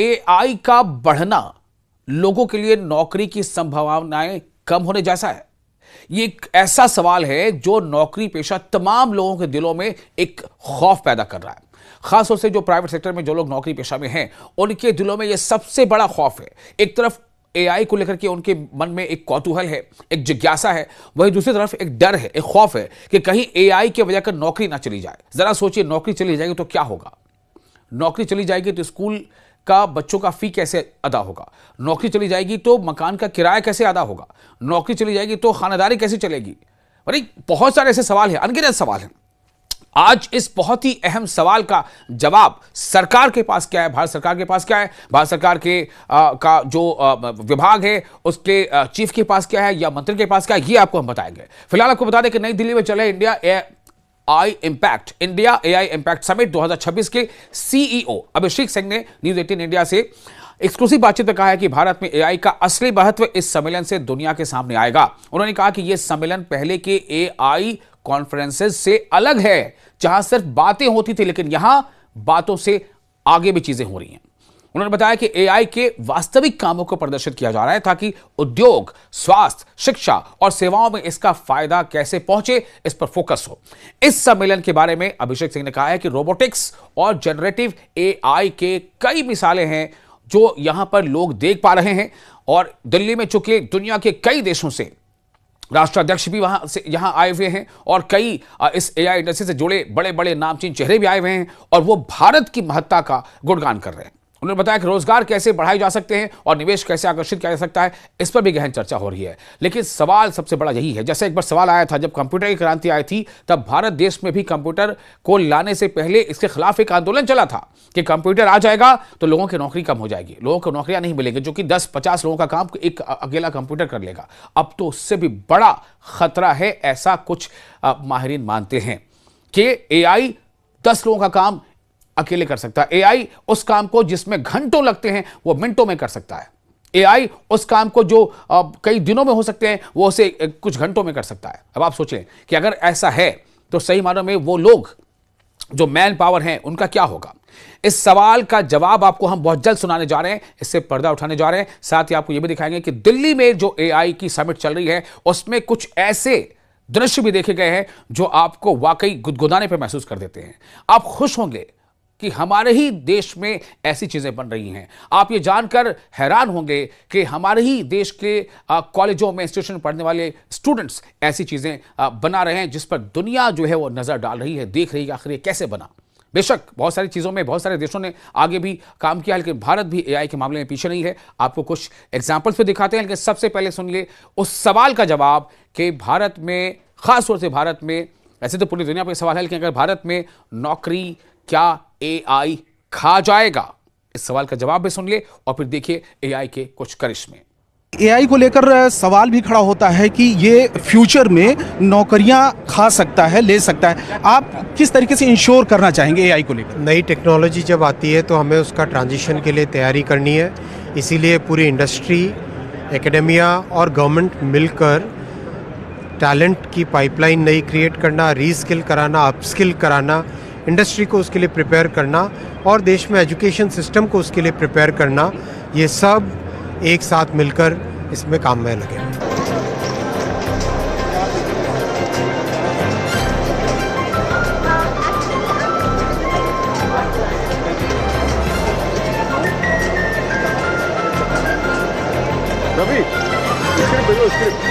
AI का बढ़ना लोगों के लिए नौकरी की संभावनाएं कम होने जैसा है? ये एक ऐसा सवाल है जो नौकरी पेशा तमाम लोगों के दिलों में एक खौफ पैदा कर रहा है। खासतौर से जो प्राइवेट सेक्टर में जो लोग नौकरी पेशा में हैं, उनके दिलों में यह सबसे बड़ा खौफ है। एक तरफ एआई को लेकर के उनके मन में एक कौतूहल है, एक जिज्ञासा है, वहीं दूसरी तरफ एक डर है, एक खौफ है कि कहीं एआई की वजह कर नौकरी ना चली जाए। जरा सोचिए, नौकरी चली जाएगी तो क्या होगा? नौकरी चली जाएगी तो स्कूल का बच्चों का फी कैसे अदा होगा? नौकरी चली जाएगी तो मकान का किराया कैसे अदा होगा? नौकरी चली जाएगी तो खानादारी कैसे चलेगी? अरे बहुत सारे ऐसे सवाल हैं, अनगिनत सवाल हैं। आज इस बहुत ही अहम सवाल का जवाब सरकार के पास क्या है, भारत सरकार के पास क्या है, भारत सरकार के का जो विभाग है उसके चीफ के पास क्या है या मंत्री के पास क्या है, ये आपको हम बताएंगे। फिलहाल आपको बता दें कि नई दिल्ली में चले इंडिया एआई इम्पैक्ट समिट 2026 के सीईओ अभिषेक सिंह ने न्यूज 18 इंडिया से एक्सक्लूसिव बातचीत में कहा है कि भारत में एआई का असली महत्व इस सम्मेलन से दुनिया के सामने आएगा। उन्होंने कहा कि यह सम्मेलन पहले के एआई कॉन्फ्रेंसेस से अलग है, जहां सिर्फ बातें होती थी, लेकिन यहां बातों से आगे भी चीजें हो रही हैं। उन्होंने बताया कि एआई के वास्तविक कामों को प्रदर्शित किया जा रहा है ताकि उद्योग, स्वास्थ्य, शिक्षा और सेवाओं में इसका फायदा कैसे पहुंचे, इस पर फोकस हो। इस सम्मेलन के बारे में अभिषेक सिंह ने कहा है कि रोबोटिक्स और जनरेटिव एआई के कई मिसालें हैं जो यहां पर लोग देख पा रहे हैं। और दिल्ली में चूंकि दुनिया के कई देशों से राष्ट्राध्यक्ष भी वहां से यहां आए हुए हैं और कई इस एआई इंडस्ट्री से जुड़े बड़े बड़े नामचीन चेहरे भी आए हुए हैं और वो भारत की महत्ता का गुणगान कर रहे हैं। उन्होंने बताया कि रोजगार कैसे बढ़ाए जा सकते हैं और निवेश कैसे आकर्षित किया जा सकता है, इस पर भी गहन चर्चा हो रही है। लेकिन सवाल सबसे बड़ा यही है, जैसे एक बार सवाल आया था जब कंप्यूटर की क्रांति आई थी, तब भारत देश में भी कंप्यूटर को लाने से पहले इसके खिलाफ एक आंदोलन चला था कि कंप्यूटर आ जाएगा तो लोगों की नौकरी कम हो जाएगी, लोगों को नौकरियां नहीं मिलेंगी, जो कि 10-50 लोगों का काम एक अकेला कंप्यूटर कर लेगा। अब तो उससे भी बड़ा खतरा है, ऐसा कुछ माहिरीन मानते हैं कि एआई 10 लोगों का काम अकेले कर सकता है। एआई उस काम को जिसमें घंटों लगते हैं वो मिनटों में कर सकता है। एआई उस काम को जो कई दिनों में हो सकते हैं वो उसे कुछ घंटों में कर सकता है। अब आप सोचें कि अगर ऐसा है तो सही मायनों में वो लोग जो मैन पावर हैं उनका क्या होगा? इस सवाल का जवाब आपको हम बहुत जल्द सुनाने जा रहे हैं, इससे पर्दा उठाने जा रहे हैं। साथ ही आपको यह भी दिखाएंगे कि दिल्ली में जो एआई की समिट चल रही है उसमें कुछ ऐसे दृश्य भी देखे गए हैं जो आपको वाकई गुदगुदाने पर महसूस कर देते हैं। आप खुश होंगे कि हमारे ही देश में ऐसी चीजें बन रही हैं। आप ये जानकर हैरान होंगे कि हमारे ही देश के कॉलेजों में, इंस्टीट्यूशन में पढ़ने वाले स्टूडेंट्स ऐसी चीजें बना रहे हैं जिस पर दुनिया जो है वो नजर डाल रही है, देख रही है आखिर ये कैसे बना। बेशक बहुत सारी चीज़ों में बहुत सारे देशों ने आगे भी काम किया, लेकिन भारत भी एआई के मामले में पीछे नहीं है। आपको कुछ एग्जाम्पल्स भी दिखाते हैं, लेकिन सबसे पहले सुनिए उस सवाल का जवाब कि भारत में, खासतौर से भारत में, ऐसे तो पूरी दुनिया पर सवाल है, लेकिन अगर भारत में नौकरी क्या एआई खा जाएगा? इस सवाल का जवाब भी सुनिए और फिर देखिए एआई के कुछ करिश्मे। एआई को लेकर सवाल भी खड़ा होता है कि ये फ्यूचर में नौकरियां खा सकता है, ले सकता है। आप किस तरीके से इंश्योर करना चाहेंगे एआई को लेकर? नई टेक्नोलॉजी जब आती है तो हमें उसका ट्रांजिशन के लिए तैयारी करनी है। इसीलिए पूरी इंडस्ट्री, एकेडेमिया और गवर्नमेंट मिलकर टैलेंट की पाइपलाइन नई क्रिएट करना, रीस्किल कराना, अपस्किल कराना, इंडस्ट्री को उसके लिए प्रिपेयर करना और देश में एजुकेशन सिस्टम को उसके लिए प्रिपेयर करना, ये सब एक साथ मिलकर इसमें काम में लगे। रवि, दो स्क्रिप्ट भेजो, स्क्रिप्ट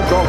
दो